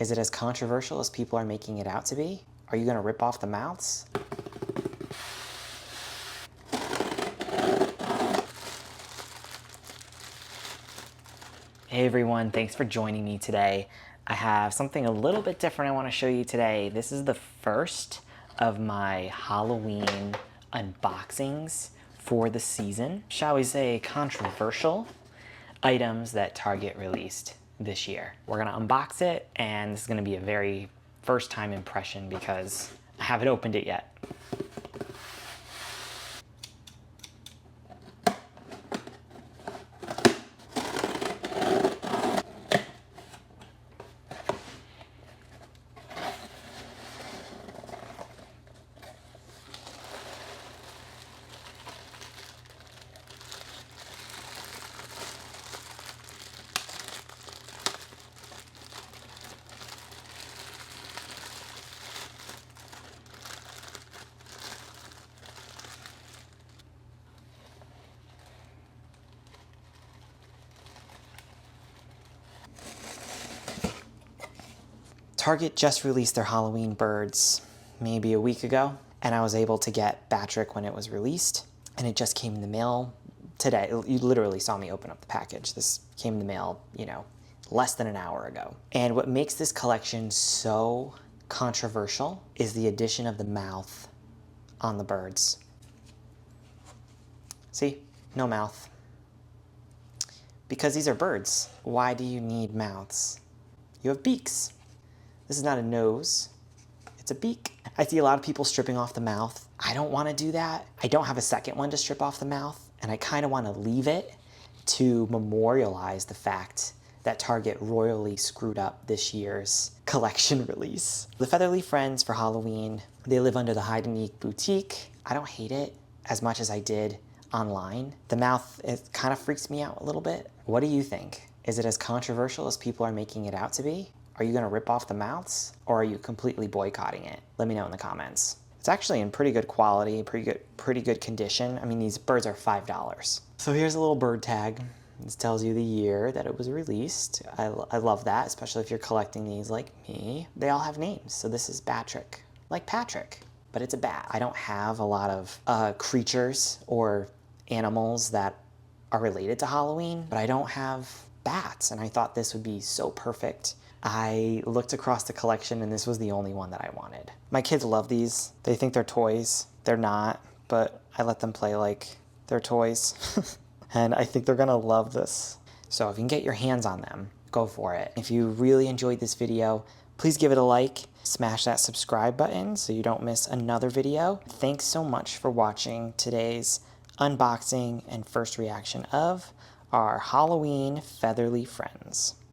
Is it as controversial as people are making it out to be? Are you gonna rip off the mouths? Hey everyone, thanks for joining me today. I have something a little bit different I want to show you today. This is the first of my Halloween unboxings for the season. Shall we say controversial items that Target released this year. We're gonna unbox it, and this is gonna be a very first time impression because I haven't opened it yet. Target just released their Halloween birds maybe a week ago, and I was able to get Batrick when it was released, and it just came in the mail today. You literally saw me open up the package. This came in the mail, less than an hour ago. And what makes this collection so controversial is the addition of the mouth on the birds. See, no mouth. Because these are birds. Why do you need mouths? You have beaks. This is not a nose, it's a beak. I see a lot of people stripping off the mouth. I don't want to do that. I don't have a second one to strip off the mouth, and I kind of want to leave it to memorialize the fact that Target royally screwed up this year's collection release. The Featherly Friends for Halloween, they live under the Hide and Eek boutique. I don't hate it as much as I did online. The mouth, it kind of freaks me out a little bit. What do you think? Is it as controversial as people are making it out to be? Are you gonna rip off the mouths, or are you completely boycotting it? Let me know in the comments. It's actually in pretty good quality, pretty good condition. I mean, these birds are $5. So here's a little bird tag. This tells you the year that it was released. I love that, especially if you're collecting these like me. They all have names. So this is Batrick, like Patrick, but it's a bat. I don't have a lot of creatures or animals that are related to Halloween, but I don't have bats, and I thought this would be so perfect. I looked across the collection, and this was the only one that I wanted. My kids love these. They think they're toys. They're not, but I let them play like they're toys. And I think they're gonna love this. So if you can get your hands on them, go for it. If you really enjoyed this video, please give it a like. Smash that subscribe button so you don't miss another video. Thanks so much for watching today's unboxing and first reaction of our Halloween Featherly Friends.